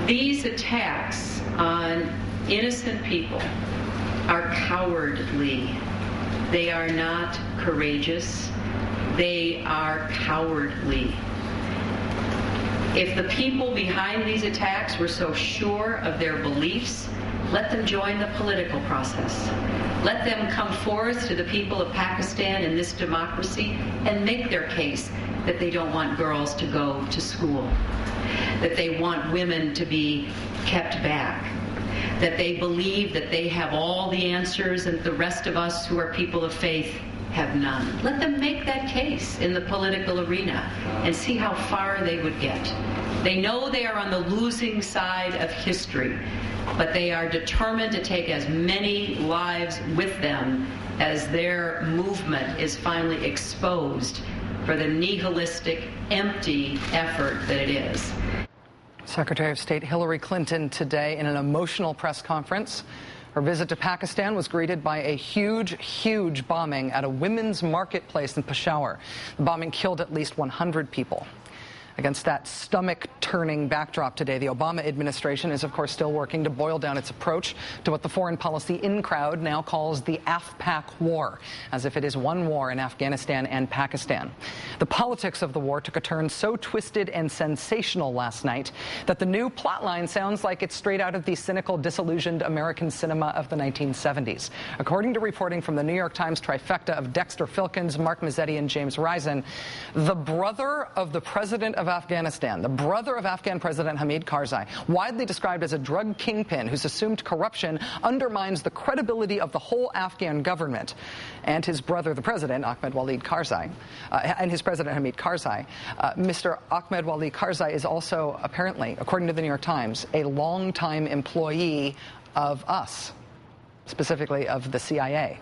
These attacks on innocent people are cowardly. They are not courageous. They are cowardly. If the people behind these attacks were so sure of their beliefs, let them join the political process. Let them come forth to the people of Pakistan and this democracy and make their case that they don't want girls to go to school, that they want women to be kept back, that they believe that they have all the answers and the rest of us who are people of faith have none. Let them make that case in the political arena and see how far they would get. They know they are on the losing side of history, but they are determined to take as many lives with them as their movement is finally exposed for the nihilistic, empty effort that it is. Secretary of State Hillary Clinton today in an emotional press conference. Her visit to Pakistan was greeted by a huge bombing at a women's marketplace in Peshawar. The bombing killed at least 100 people. Against that stomach-turning backdrop today, the Obama administration is, of course, still working to boil down its approach to what the foreign policy in-crowd now calls the AfPak war, as if it is one war in Afghanistan and Pakistan. The politics of the war took a turn so twisted and sensational last night that the new plotline sounds like it's straight out of the cynical, disillusioned American cinema of the 1970s. According to reporting from the New York Times trifecta of Dexter Filkins, Mark Mazzetti, and James Risen, the brother of the president of Afghanistan, the brother of Afghan President Hamid Karzai, widely described as a drug kingpin whose assumed corruption undermines the credibility of the whole Afghan government, and his brother, the president, Ahmed Walid Karzai, and his president, Hamid Karzai. Mr. Ahmed Walid Karzai is also, apparently, according to the New York Times, a longtime employee of us, specifically of the CIA.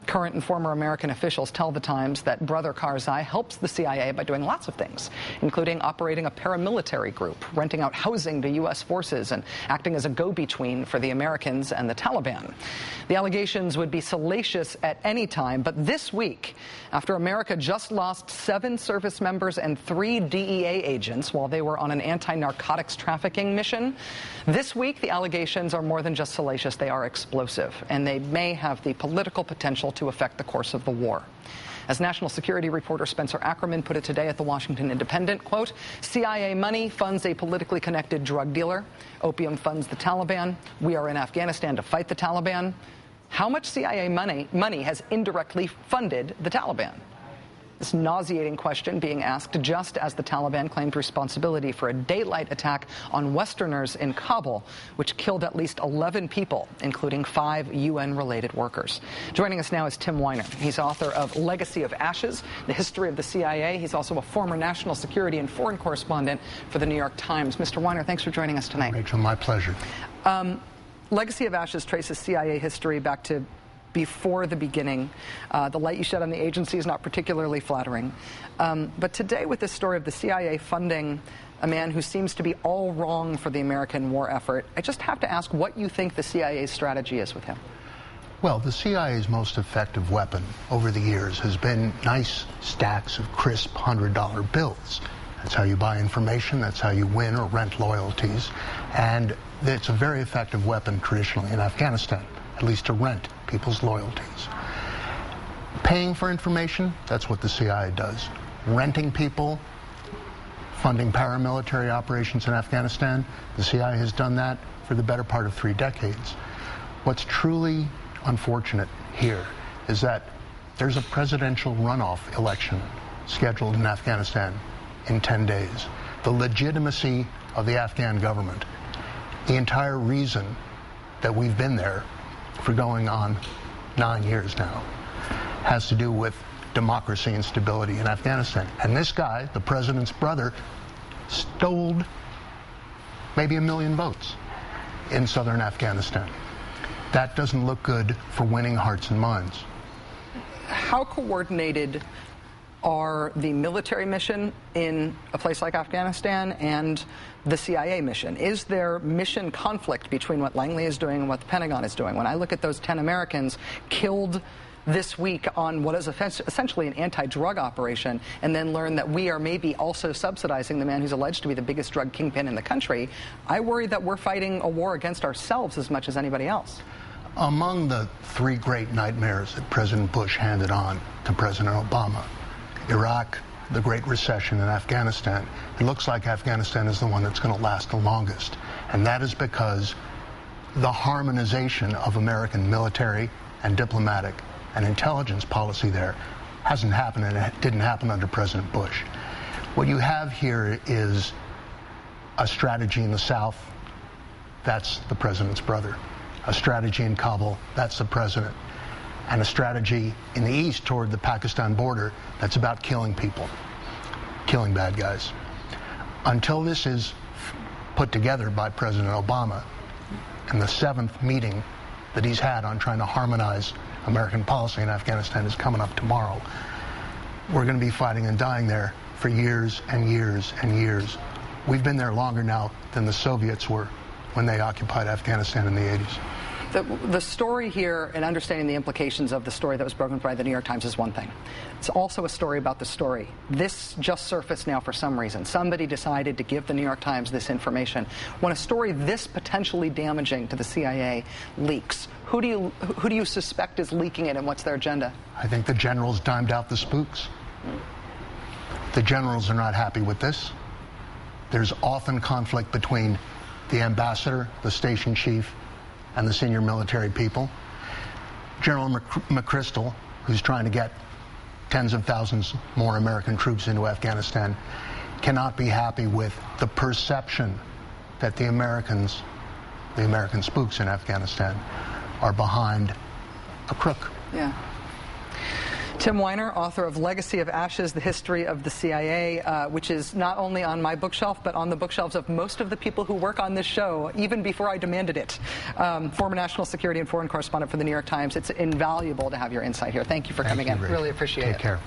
Current and former American officials tell the Times that Brother Karzai helps the CIA by doing lots of things, including operating a paramilitary group, renting out housing to U.S. forces, and acting as a go-between for the Americans and the Taliban. The allegations would be salacious at any time, but this week, after America just lost 7 service members and 3 DEA agents while they were on an anti-narcotics trafficking mission, this week the allegations are more than just salacious, they are explosive, and they may have the political potential to affect the course of the war. As national security reporter Spencer Ackerman put it today at the Washington Independent, quote, CIA money funds a politically connected drug dealer. Opium funds the Taliban. We are in Afghanistan to fight the Taliban. How much CIA money has indirectly funded the Taliban? This nauseating question being asked just as the Taliban claimed responsibility for a daylight attack on Westerners in Kabul, which killed at least 11 people, including 5 UN-related workers. Joining us now is Tim Weiner. He's author of Legacy of Ashes, The History of the CIA. He's also a former national security and foreign correspondent for the New York Times. Mr. Weiner, thanks for joining us tonight. Rachel, my pleasure. Legacy of Ashes traces CIA history back to before the beginning. The light you shed on the agency is not particularly flattering. But today, with this story of the CIA funding a man who seems to be all wrong for the American war effort, I just have to ask what you think the CIA's strategy is with him. Well, the CIA's most effective weapon over the years has been nice stacks of crisp $100 bills. That's how you buy information, that's how you win or rent loyalties, and it's a very effective weapon traditionally in Afghanistan, at least to rent people's loyalties. Paying for information, that's what the CIA does. Renting people, funding paramilitary operations in Afghanistan, the CIA has done that for the better part of 3 decades. What's truly unfortunate here is that there's a presidential runoff election scheduled in Afghanistan in 10 days. The legitimacy of the Afghan government, the entire reason that we've been there for going on 9 years now, has to do with democracy and stability in Afghanistan. And this guy, the president's brother, stole maybe 1 million votes in southern Afghanistan. That doesn't look good for winning hearts and minds. How coordinated are the military mission in a place like Afghanistan and the CIA mission? Is there mission conflict between what Langley is doing and what the Pentagon is doing? When I look at those 10 Americans killed this week on what is essentially an anti-drug operation, and then learn that we are maybe also subsidizing the man who's alleged to be the biggest drug kingpin in the country, I worry that we're fighting a war against ourselves as much as anybody else. Among the three great nightmares that President Bush handed on to President Obama, Iraq, the Great Recession, and Afghanistan, it looks like Afghanistan is the one that's going to last the longest. And that is because the harmonization of American military and diplomatic and intelligence policy there hasn't happened, and it didn't happen under President Bush. What you have here is a strategy in the South, that's the president's brother. A strategy in Kabul, that's the president. And a strategy in the east toward the Pakistan border that's about killing people, killing bad guys. Until this is put together by President Obama, and the 7th meeting that he's had on trying to harmonize American policy in Afghanistan is coming up tomorrow, we're going to be fighting and dying there for years and years and years. We've been there longer now than the Soviets were when they occupied Afghanistan in the 80s. The story here and understanding the implications of the story that was broken by the New York Times is one thing. It's also a story about the story. This just surfaced now for some reason. Somebody decided to give the New York Times this information. When a story this potentially damaging to the CIA leaks, who do you suspect is leaking it, and what's their agenda? I think the generals dimed out the spooks. The generals are not happy with this. There's often conflict between the ambassador, the station chief, and the senior military people. General McChrystal, who's trying to get tens of thousands more American troops into Afghanistan, cannot be happy with the perception that the American spooks in Afghanistan, are behind a crook. Yeah. Tim Weiner, author of Legacy of Ashes, The History of the CIA, which is not only on my bookshelf, but on the bookshelves of most of the people who work on this show, even before I demanded it. Former national security and foreign correspondent for the New York Times. It's invaluable to have your insight here. Thank you for coming in. Rich. Really appreciate it. Take care.